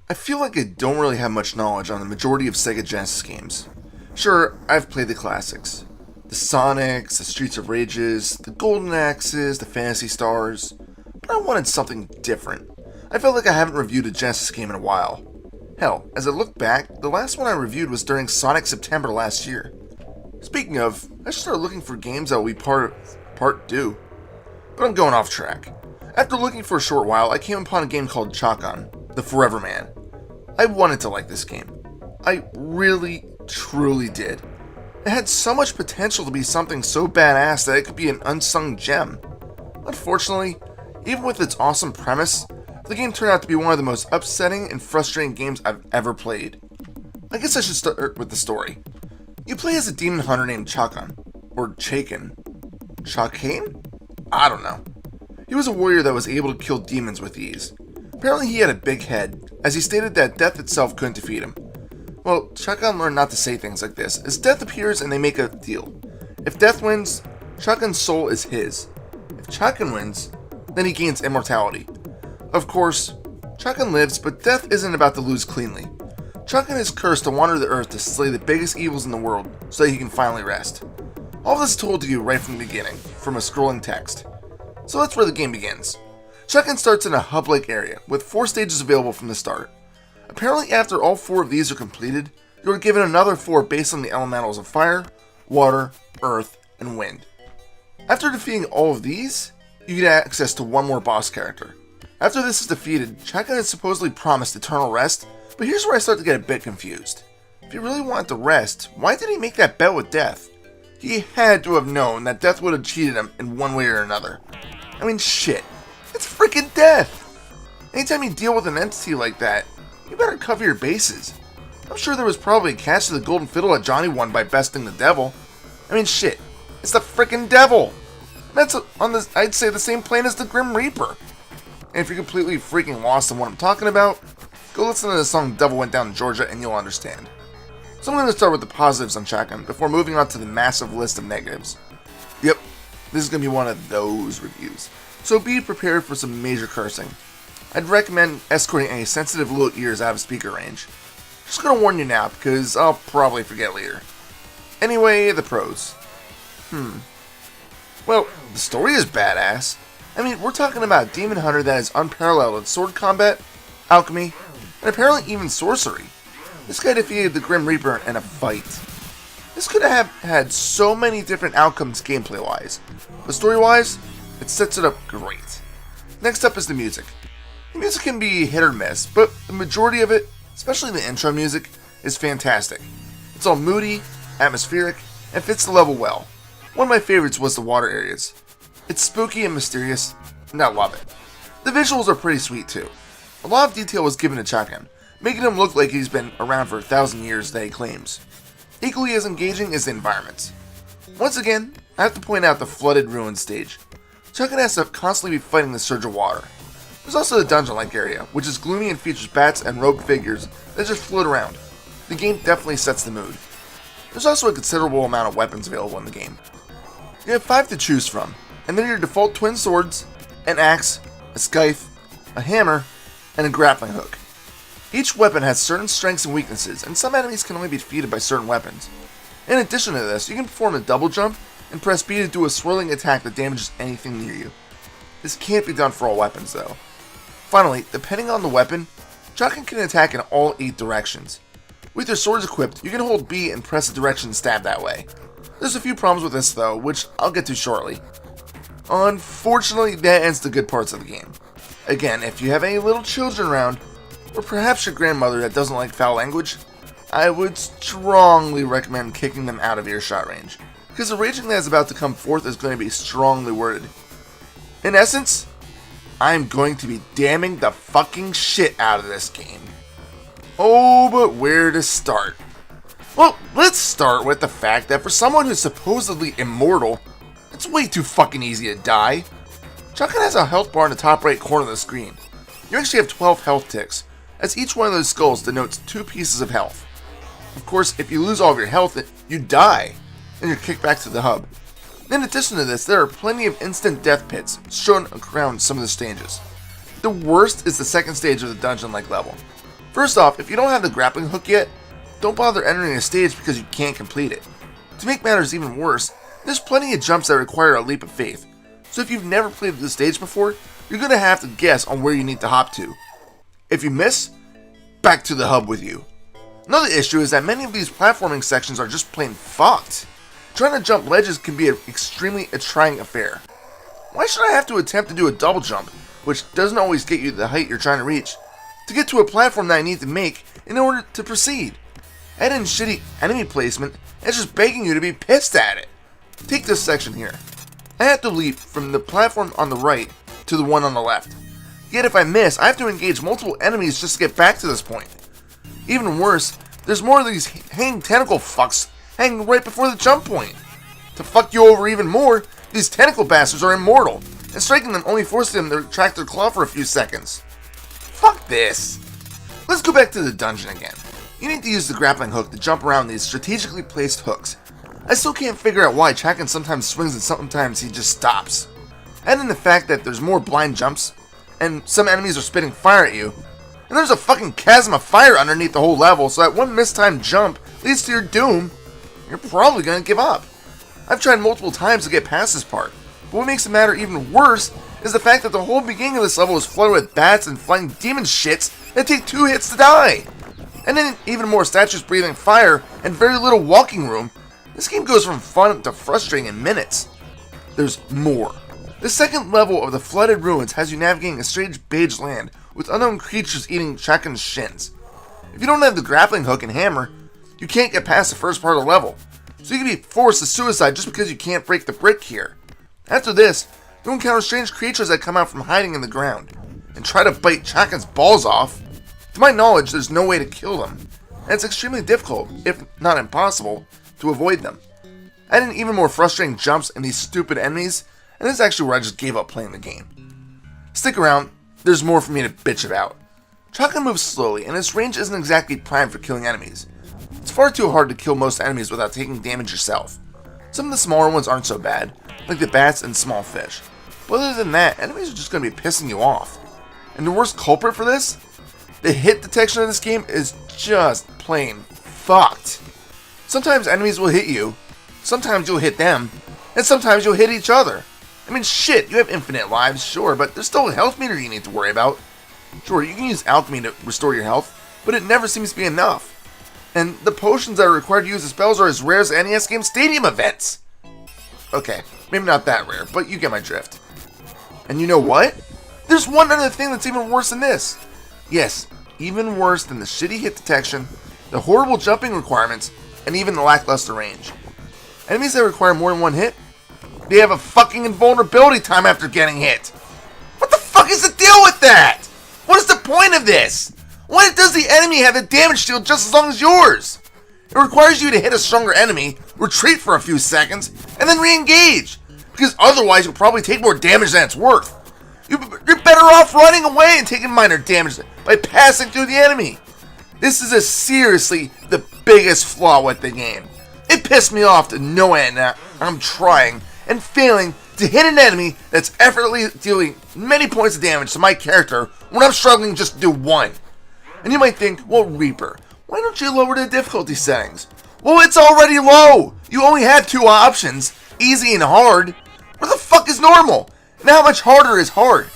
I feel like I don't really have much knowledge on the majority of Sega Genesis games. Sure, I've played the classics. The Sonics, the Streets of Rages, the Golden Axes, the Phantasy Stars, but I wanted something different. I felt like I haven't reviewed a Genesis game in a while. Hell, as I look back, the last one I reviewed was during Sonic September last year. Speaking of, I should start looking for games that will be part 2. But I'm going off track. After looking for a short while, I came upon a game called Chakan, the Forever Man. I wanted to like this game. I really, truly did. It had so much potential to be something so badass that it could be an unsung gem. Unfortunately, even with its awesome premise, the game turned out to be one of the most upsetting and frustrating games I've ever played. I guess I should start with the story. You play as a demon hunter named Chakan, or Chakan. Chakan? I don't know. He was a warrior that was able to kill demons with ease. Apparently he had a big head, as he stated that death itself couldn't defeat him. Well, Chakan learned not to say things like this, as death appears and they make a deal. If death wins, Chakan's soul is his. If Chakan wins, then he gains immortality. Of course, Chakan lives, but death isn't about to lose cleanly. Chakan is cursed to wander the earth to slay the biggest evils in the world, so that he can finally rest. All of this is told to you right from the beginning, from a scrolling text. So that's where the game begins. Chakan starts in a hub-like area, with 4 stages available from the start. Apparently after all 4 of these are completed, you are given another 4 based on the elementals of fire, water, earth, and wind. After defeating all of these, you get access to one more boss character. After this is defeated, Chakan is supposedly promised eternal rest, but here's where I start to get a bit confused. If he really wanted to rest, why did he make that bet with death? He had to have known that death would have cheated him in one way or another. I mean, shit. It's freaking death! Anytime you deal with an entity like that, you better cover your bases. I'm sure there was probably a catch to the golden fiddle that Johnny won by besting the devil. I mean, shit. It's the freaking devil! That's on this, I'd say, the same plane as the Grim Reaper. And if you're completely freaking lost on what I'm talking about, go listen to the song Devil Went Down to Georgia and you'll understand. So I'm going to start with the positives on Chakan before moving on to the massive list of negatives. Yep, this is going to be one of those reviews. So be prepared for some major cursing. I'd recommend escorting any sensitive little ears out of speaker range. Just going to warn you now because I'll probably forget later. Anyway, the pros. Well, the story is badass. I mean, we're talking about a demon hunter that is unparalleled in sword combat, alchemy, and apparently even sorcery. This guy defeated the Grim Reaper in a fight. This could have had so many different outcomes gameplay-wise, but story-wise, it sets it up great. Next up is the music. The music can be hit or miss, but the majority of it, especially the intro music, is fantastic. It's all moody, atmospheric, and fits the level well. One of my favorites was the water areas. It's spooky and mysterious, and I love it. The visuals are pretty sweet too. A lot of detail was given to Chakan, making him look like he's been around for 1,000 years that he claims. Equally as engaging is the environments. Once again, I have to point out the flooded ruins stage. Chakan has to constantly be fighting the surge of water. There's also the dungeon-like area, which is gloomy and features bats and rogue figures that just float around. The game definitely sets the mood. There's also a considerable amount of weapons available in the game. You have 5 to choose from, and they're your default twin swords, an axe, a scythe, a hammer, and a grappling hook. Each weapon has certain strengths and weaknesses, and some enemies can only be defeated by certain weapons. In addition to this, you can perform a double jump and press B to do a swirling attack that damages anything near you. This can't be done for all weapons though. Finally, depending on the weapon, Chakan can attack in all 8 directions. With your swords equipped, you can hold B and press a direction and stab that way. There's a few problems with this though, which I'll get to shortly. Unfortunately, that ends the good parts of the game. Again, if you have any little children around, or perhaps your grandmother that doesn't like foul language, I would strongly recommend kicking them out of earshot range, because the raging that is about to come forth is going to be strongly worded. In essence, I'm going to be damning the fucking shit out of this game. Oh, but where to start? Well, let's start with the fact that for someone who's supposedly immortal, it's way too fucking easy to die. Chakan has a health bar in the top right corner of the screen. You actually have 12 health ticks, as each one of those skulls denotes 2 pieces of health. Of course, if you lose all of your health, you die, and you're kicked back to the hub. In addition to this, there are plenty of instant death pits shown around some of the stages. The worst is the second stage of the dungeon-like level. First off, if you don't have the grappling hook yet, don't bother entering a stage because you can't complete it. To make matters even worse, there's plenty of jumps that require a leap of faith. So if you've never played this stage before, you're going to have to guess on where you need to hop to. If you miss, back to the hub with you. Another issue is that many of these platforming sections are just plain fucked. Trying to jump ledges can be an extremely trying affair. Why should I have to attempt to do a double jump, which doesn't always get you the height you're trying to reach, to get to a platform that I need to make in order to proceed? Add in shitty enemy placement, and it's just begging you to be pissed at it. Take this section here. I have to leap from the platform on the right to the one on the left. Yet if I miss, I have to engage multiple enemies just to get back to this point. Even worse, there's more of these hanging tentacle fucks hanging right before the jump point. To fuck you over even more, these tentacle bastards are immortal, and striking them only forces them to retract their claw for a few seconds. Fuck this. Let's go back to the dungeon again. You need to use the grappling hook to jump around these strategically placed hooks. I still can't figure out why Chakan sometimes swings and sometimes he just stops. Add in the fact that there's more blind jumps, and some enemies are spitting fire at you, and there's a fucking chasm of fire underneath the whole level, so that one mistimed jump leads to your doom. You're probably going to give up. I've tried multiple times to get past this part, but what makes the matter even worse is the fact that the whole beginning of this level is flooded with bats and flying demon shits that take 2 hits to die. And then even more statues breathing fire and very little walking room. This game goes from fun to frustrating in minutes. There's more. The second level of the flooded ruins has you navigating a strange beige land with unknown creatures eating Chakan's shins. If you don't have the grappling hook and hammer, you can't get past the first part of the level, so you can be forced to suicide just because you can't break the brick here. After this, you'll encounter strange creatures that come out from hiding in the ground and try to bite Chakan's balls off. To my knowledge, there's no way to kill them, and it's extremely difficult, if not impossible, to avoid them. Add in even more frustrating jumps and these stupid enemies, and this is actually where I just gave up playing the game. Stick around, there's more for me to bitch about. Chakan moves slowly, and its range isn't exactly primed for killing enemies. It's far too hard to kill most enemies without taking damage yourself. Some of the smaller ones aren't so bad, like the bats and small fish. But other than that, enemies are just going to be pissing you off. And the worst culprit for this? The hit detection of this game is just plain fucked. Sometimes enemies will hit you, sometimes you'll hit them, and sometimes you'll hit each other. I mean, shit, you have infinite lives, sure, but there's still a health meter you need to worry about. Sure, you can use alchemy to restore your health, but it never seems to be enough. And the potions that are required to use the spells are as rare as NES game stadium events. Okay, maybe not that rare, but you get my drift. And you know what? There's one other thing that's even worse than this. Yes, even worse than the shitty hit detection, the horrible jumping requirements, and even the lackluster range. Enemies that require more than one hit, they have a fucking invulnerability time after getting hit. What the fuck is the deal with that? What is the point of this? Why does the enemy have a damage shield just as long as yours? It requires you to hit a stronger enemy, retreat for a few seconds, and then re-engage, because otherwise you'll probably take more damage than it's worth. You're better off running away and taking minor damage by passing through the enemy. This is seriously the biggest flaw with the game. It pissed me off to no end that I'm trying and failing to hit an enemy that's effortlessly dealing many points of damage to my character when I'm struggling just to do one. And you might think, well, Reaper, why don't you lower the difficulty settings? Well, it's already low. You only have 2 options, easy and hard. Where the fuck is normal? And how much harder is hard?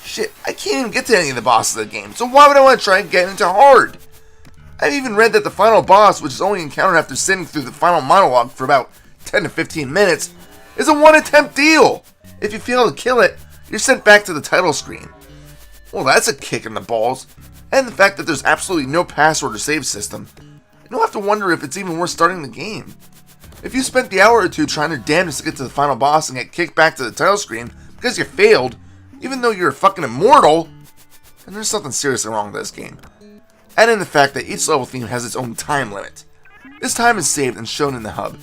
Shit, I can't even get to any of the bosses of the game, so why would I want to try and get into hard? I've even read that the final boss, which is only encountered after sitting through the final monologue for about 10 to 15 minutes, is a one-attempt deal. If you fail to kill it, you're sent back to the title screen. Well, that's a kick in the balls. And the fact that there's absolutely no password or save system. You'll have to wonder if it's even worth starting the game. If you spent the hour or two trying your damnedest to get to the final boss and get kicked back to the title screen because you failed, even though you're fucking immortal, then there's something seriously wrong with this game. Add in the fact that each level theme has its own time limit. This time is saved and shown in the hub,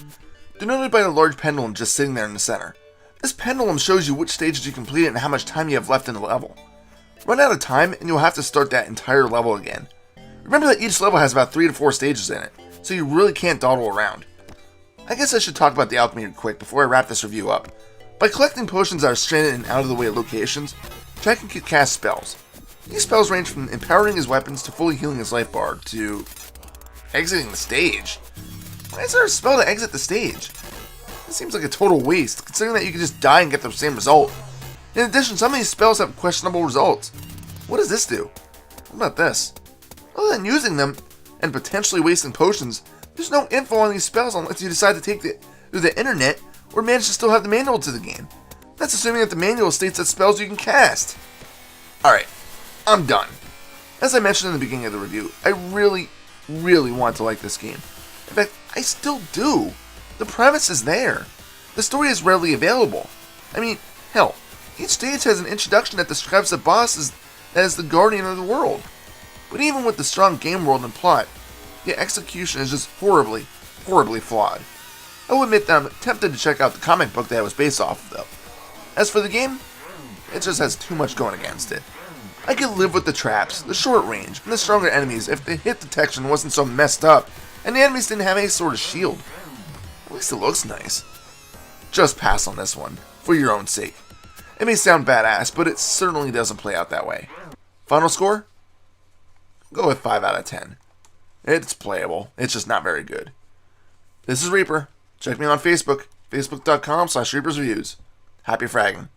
denoted by the large pendulum just sitting there in the center. This pendulum shows you which stages you completed and how much time you have left in the level. Run out of time and you'll have to start that entire level again. Remember that each level has about 3 to 4 stages in it, so you really can't dawdle around. I guess I should talk about the alchemy quick before I wrap this review up. By collecting potions that are stranded in out of the way locations, Chakan can cast spells. These spells range from empowering his weapons to fully healing his life bar to exiting the stage. Why is there a spell to exit the stage? It seems like a total waste, considering that you can just die and get the same result. In addition, some of these spells have questionable results. What does this do? What about this? Other than using them and potentially wasting potions, there's no info on these spells unless you decide to take it through the internet or manage to still have the manual to the game. That's assuming that the manual states that spells you can cast. Alright, I'm done. As I mentioned in the beginning of the review, I really want to like this game. In fact, I still do. The premise is there. The story is readily available. I mean, hell, each stage has an introduction that describes the boss as the guardian of the world. But even with the strong game world and plot, the execution is just horribly flawed. I will admit that I'm tempted to check out the comic book that it was based off of, though. As for the game, it just has too much going against it. I could live with the traps, the short range, and the stronger enemies if the hit detection wasn't so messed up, and the enemies didn't have any sort of shield. At least it looks nice. Just pass on this one, for your own sake. It may sound badass, but it certainly doesn't play out that way. Final score? Go with 5 out of 10. It's playable, it's just not very good. This is Reaper. Check me out on Facebook, facebook.com/ReapersReviews. Happy fragging.